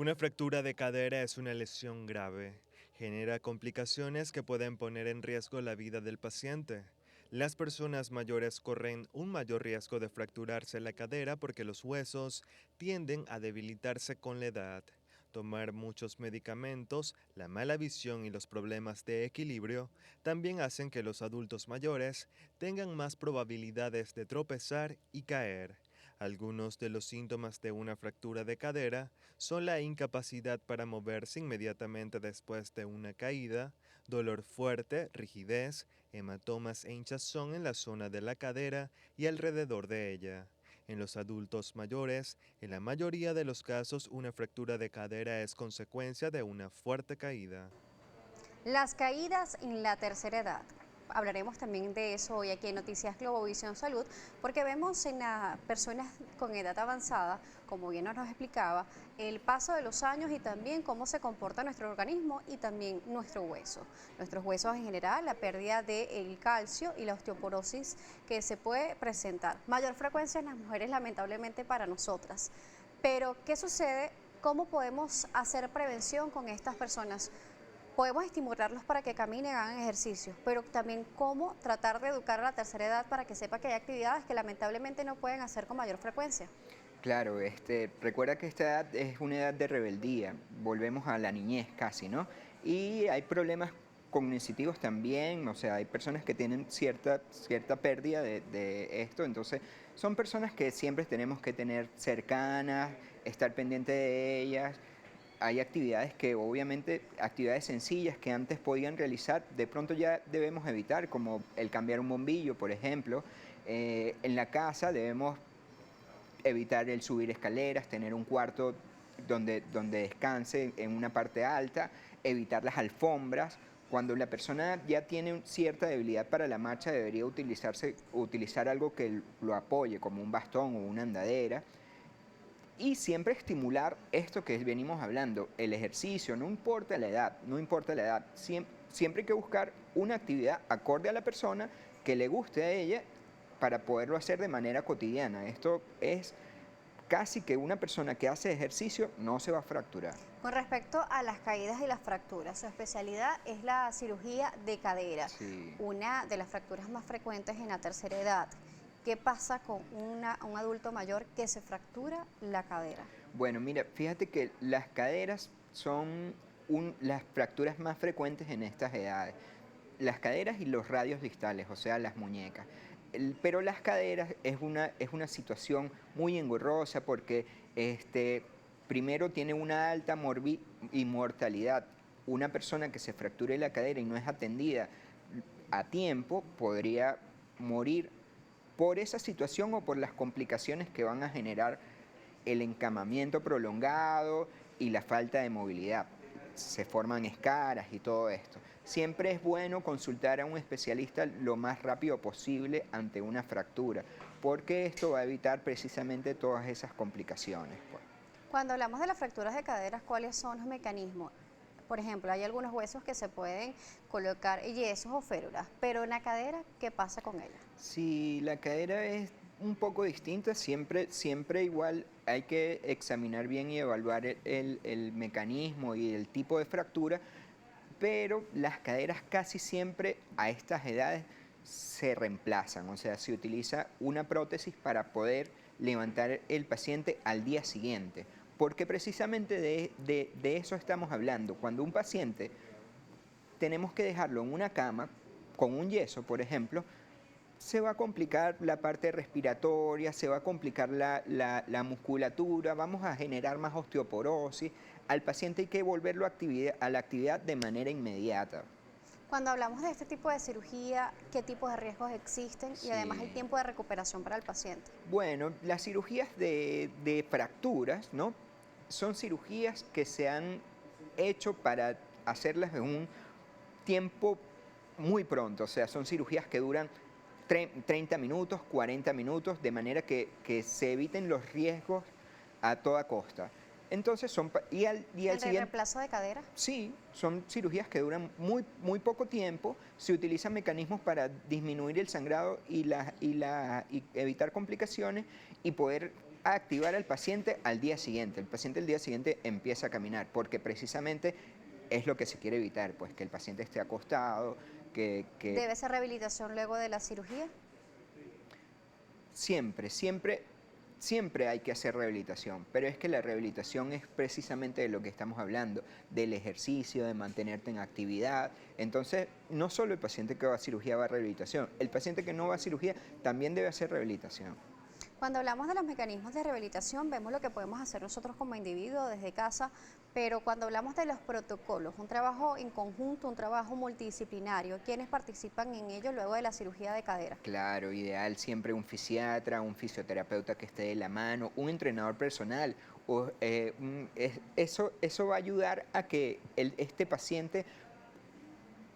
Una fractura de cadera es una lesión grave. Genera complicaciones que pueden poner en riesgo la vida del paciente. Las personas mayores corren un mayor riesgo de fracturarse la cadera porque los huesos tienden a debilitarse con la edad. Tomar muchos medicamentos, la mala visión y los problemas de equilibrio también hacen que los adultos mayores tengan más probabilidades de tropezar y caer. Algunos de los síntomas de una fractura de cadera son la incapacidad para moverse inmediatamente después de una caída, dolor fuerte, rigidez, hematomas e hinchazón en la zona de la cadera y alrededor de ella. En los adultos mayores, en la mayoría de los casos, una fractura de cadera es consecuencia de una fuerte caída. Las caídas en la tercera edad. Hablaremos también de eso hoy aquí en Noticias Globovisión Salud, porque vemos en las personas con edad avanzada, como bien nos explicaba, el paso de los años y también cómo se comporta nuestro organismo y también nuestro hueso. Nuestros huesos en general, la pérdida del calcio y la osteoporosis que se puede presentar. Mayor frecuencia en las mujeres, lamentablemente para nosotras. Pero, ¿qué sucede? ¿Cómo podemos hacer prevención con estas personas? Podemos estimularlos para que caminen, hagan ejercicios, pero también cómo tratar de educar a la tercera edad para que sepa que hay actividades que lamentablemente no pueden hacer con mayor frecuencia. Claro, recuerda que esta edad es una edad de rebeldía, volvemos a la niñez casi, ¿no? Y hay problemas cognitivos también, o sea, hay personas que tienen cierta pérdida de esto, entonces son personas que siempre tenemos que tener cercanas, estar pendiente de ellas. Hay actividades que obviamente, actividades sencillas que antes podían realizar, de pronto ya debemos evitar, como el cambiar un bombillo, por ejemplo. En la casa debemos evitar el subir escaleras, tener un cuarto donde descanse en una parte alta, evitar las alfombras. Cuando la persona ya tiene cierta debilidad para la marcha, debería utilizar algo que lo apoye, como un bastón o una andadera. Y siempre estimular esto que venimos hablando, el ejercicio, no importa la edad, no importa la edad. Siempre hay que buscar una actividad acorde a la persona que le guste a ella para poderlo hacer de manera cotidiana. Esto es casi que una persona que hace ejercicio no se va a fracturar. Con respecto a las caídas y las fracturas, su especialidad es la cirugía de cadera, Sí. una de las fracturas más frecuentes en la tercera edad. ¿Qué pasa con un adulto mayor que se fractura la cadera? Bueno, mira, fíjate que las caderas son las fracturas más frecuentes en estas edades. Las caderas y los radios distales, o sea, las muñecas. Pero las caderas es una situación muy engorrosa porque primero tiene una alta mortalidad. Una persona que se fracture la cadera y no es atendida a tiempo podría morir por esa situación o por las complicaciones que van a generar el encamamiento prolongado y la falta de movilidad. Se forman escaras y todo esto. Siempre es bueno consultar a un especialista lo más rápido posible ante una fractura, porque esto va a evitar precisamente todas esas complicaciones, pues. Cuando hablamos de las fracturas de caderas, ¿cuáles son los mecanismos? Por ejemplo, hay algunos huesos que se pueden colocar yesos o férulas, pero en la cadera, ¿qué pasa con ella? Si la cadera es un poco distinta, siempre igual hay que examinar bien y evaluar el mecanismo y el tipo de fractura, pero las caderas casi siempre a estas edades se reemplazan, o sea, se utiliza una prótesis para poder levantar el paciente al día siguiente, porque precisamente de eso estamos hablando. Cuando un paciente tenemos que dejarlo en una cama con un yeso, por ejemplo, se va a complicar la parte respiratoria, se va a complicar la musculatura, vamos a generar más osteoporosis. Al paciente hay que volverlo a la actividad de manera inmediata. Cuando hablamos de este tipo de cirugía, ¿qué tipos de riesgos existen? Y además el Sí. tiempo de recuperación para el paciente. Bueno, las cirugías de fracturas, ¿no? Son cirugías que se han hecho para hacerlas en un tiempo muy pronto, o sea, son cirugías que duran 30 minutos, 40 minutos, de manera que se eviten los riesgos a toda costa. Entonces, y al El siguiente, reemplazo de cadera. sí, son cirugías que duran muy poco tiempo, se utilizan mecanismos para disminuir el sangrado y evitar complicaciones y poder a activar al paciente al día siguiente. El paciente el día siguiente empieza a caminar, porque precisamente es lo que se quiere evitar, pues que el paciente esté acostado, que ¿Debe ser rehabilitación luego de la cirugía? siempre hay que hacer rehabilitación, pero es que la rehabilitación es precisamente de lo que estamos hablando, del ejercicio, de mantenerte en actividad. Entonces, no solo el paciente que va a cirugía va a rehabilitación, el paciente que no va a cirugía también debe hacer rehabilitación. Cuando hablamos de los mecanismos de rehabilitación, vemos lo que podemos hacer nosotros como individuos desde casa, pero cuando hablamos de los protocolos, un trabajo en conjunto, un trabajo multidisciplinario, ¿quiénes participan en ello luego de la cirugía de cadera? Claro, ideal siempre un fisiatra, un fisioterapeuta que esté de la mano, un entrenador personal. Eso va a ayudar a que este paciente,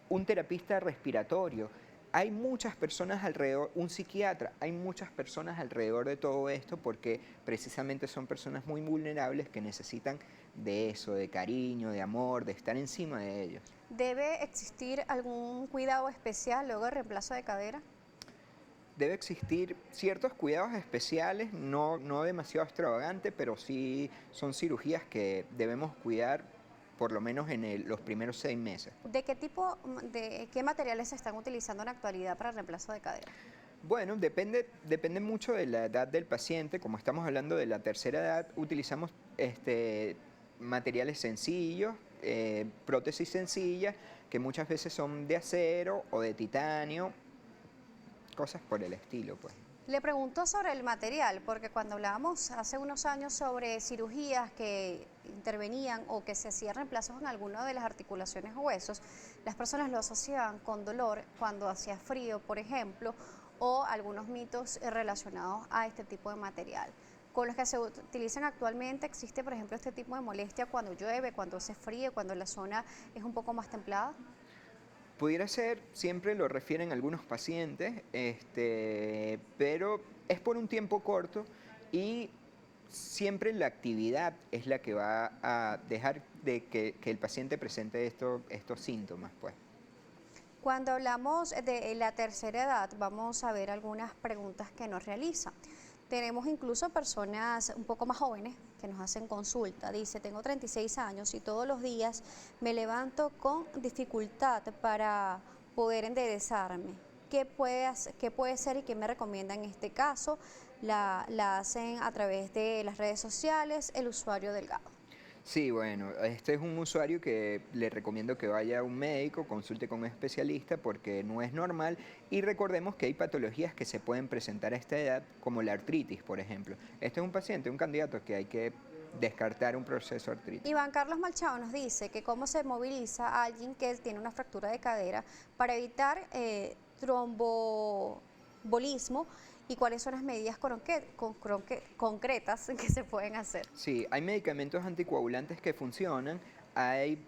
un terapista respiratorio, hay muchas personas alrededor, un psiquiatra, hay muchas personas alrededor de todo esto porque precisamente son personas muy vulnerables que necesitan de eso, de cariño, de amor, de estar encima de ellos. ¿Debe existir algún cuidado especial luego del reemplazo de cadera? Debe existir ciertos cuidados especiales, no demasiado extravagantes, pero sí son cirugías que debemos cuidar por lo menos en los primeros 6 meses. ¿De qué tipo, de qué materiales se están utilizando en la actualidad para el reemplazo de cadera? Bueno, depende mucho de la edad del paciente. Como estamos hablando de la tercera edad, utilizamos materiales sencillos, prótesis sencillas, que muchas veces son de acero o de titanio, cosas por el estilo, pues. Le pregunto sobre el material, porque cuando hablábamos hace unos años sobre cirugías que intervenían o que se hacían reemplazos en alguna de las articulaciones o huesos, las personas lo asociaban con dolor cuando hacía frío, por ejemplo, o algunos mitos relacionados a este tipo de material. Con los que se utilizan actualmente, existe, por ejemplo, este tipo de molestia cuando llueve, cuando hace frío, cuando la zona es un poco más templada. Pudiera ser, siempre lo refieren algunos pacientes, pero es por un tiempo corto y siempre la actividad es la que va a dejar de que el paciente presente estos síntomas, pues. Cuando hablamos de la tercera edad, vamos a ver algunas preguntas que nos realizan. Tenemos incluso personas un poco más jóvenes que nos hacen consulta. Dice, tengo 36 años y todos los días me levanto con dificultad para poder enderezarme. Qué puede ser y qué me recomienda en este caso? La hacen a través de las redes sociales, el usuario Delgado. Sí, bueno, este es un usuario que le recomiendo que vaya a un médico, consulte con un especialista porque no es normal y recordemos que hay patologías que se pueden presentar a esta edad como la artritis, por ejemplo. Este es un paciente, un candidato que hay que descartar un proceso artrítico. Iván Carlos Malchao nos dice que cómo se moviliza a alguien que tiene una fractura de cadera para evitar trombobolismo y cuáles son las medidas concretas que se pueden hacer. Sí, hay medicamentos anticoagulantes que funcionan, hay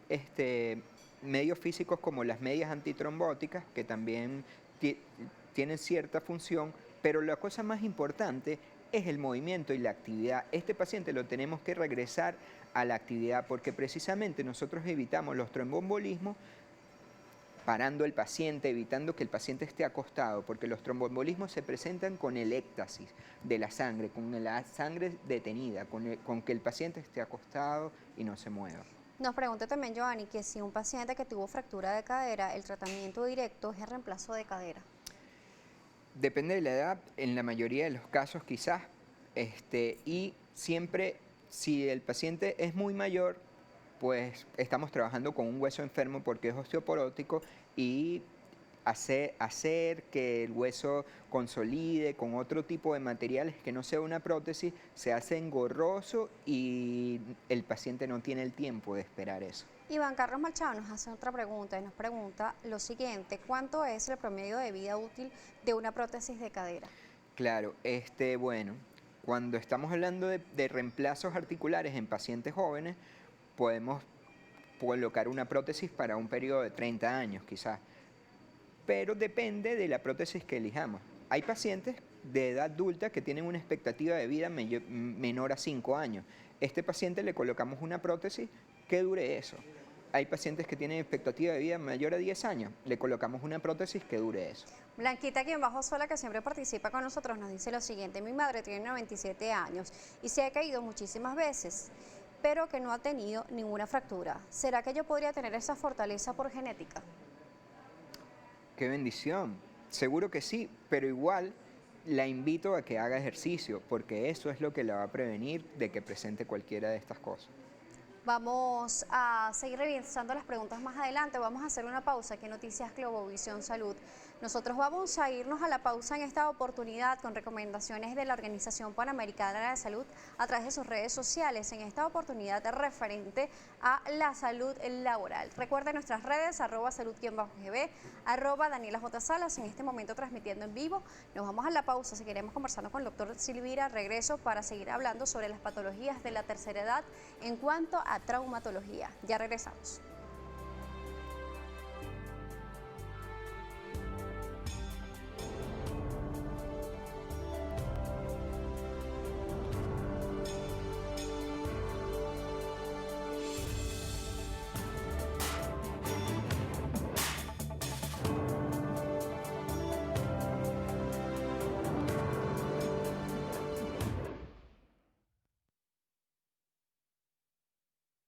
medios físicos como las medias antitrombóticas que también tienen cierta función, pero la cosa más importante es el movimiento y la actividad. Este paciente lo tenemos que regresar a la actividad porque precisamente nosotros evitamos los tromboembolismos parando al paciente, evitando que el paciente esté acostado, porque los tromboembolismos se presentan con el éxtasis de la sangre, con la sangre detenida, con que el paciente esté acostado y no se mueva. Nos pregunta también Giovanni que si un paciente que tuvo fractura de cadera, el tratamiento directo es el reemplazo de cadera. Depende de la edad, en la mayoría de los casos quizás, y siempre si el paciente es muy mayor, pues estamos trabajando con un hueso enfermo porque es osteoporótico y hacer que el hueso consolide con otro tipo de materiales que no sea una prótesis se hace engorroso y el paciente no tiene el tiempo de esperar eso. Iván Carlos Malchao nos hace otra pregunta y nos pregunta lo siguiente, ¿cuánto es el promedio de vida útil de una prótesis de cadera? Claro, bueno, cuando estamos hablando de reemplazos articulares en pacientes jóvenes, podemos colocar una prótesis para un periodo de 30 años quizás, pero depende de la prótesis que elijamos. Hay pacientes de edad adulta que tienen una expectativa de vida menor a 5 años. Este paciente le colocamos una prótesis que dure eso. hay pacientes que tienen expectativa de vida mayor a 10 años. Le colocamos una prótesis que dure eso. Blanquita, quien bajo sola, que siempre participa con nosotros, nos dice lo siguiente: mi madre tiene 97 años y se ha caído muchísimas veces, pero que no ha tenido ninguna fractura. ¿Será que yo podría tener esa fortaleza por genética? ¡Qué bendición! Seguro que sí, pero igual la invito a que haga ejercicio, porque eso es lo que la va a prevenir de que presente cualquiera de estas cosas. Vamos a seguir revisando las preguntas más adelante. Vamos a hacer una pausa aquí en Noticias Globovisión Salud. Nosotros vamos a irnos a la pausa en esta oportunidad con recomendaciones de la Organización Panamericana de Salud a través de sus redes sociales, en esta oportunidad referente a la salud laboral. Recuerden nuestras redes, @salud_gb, @Daniela J. Salas, en este momento transmitiendo en vivo. Nos vamos a la pausa, seguiremos conversando con el doctor Silvira. Regreso para seguir hablando sobre las patologías de la tercera edad en cuanto a traumatología. Ya regresamos.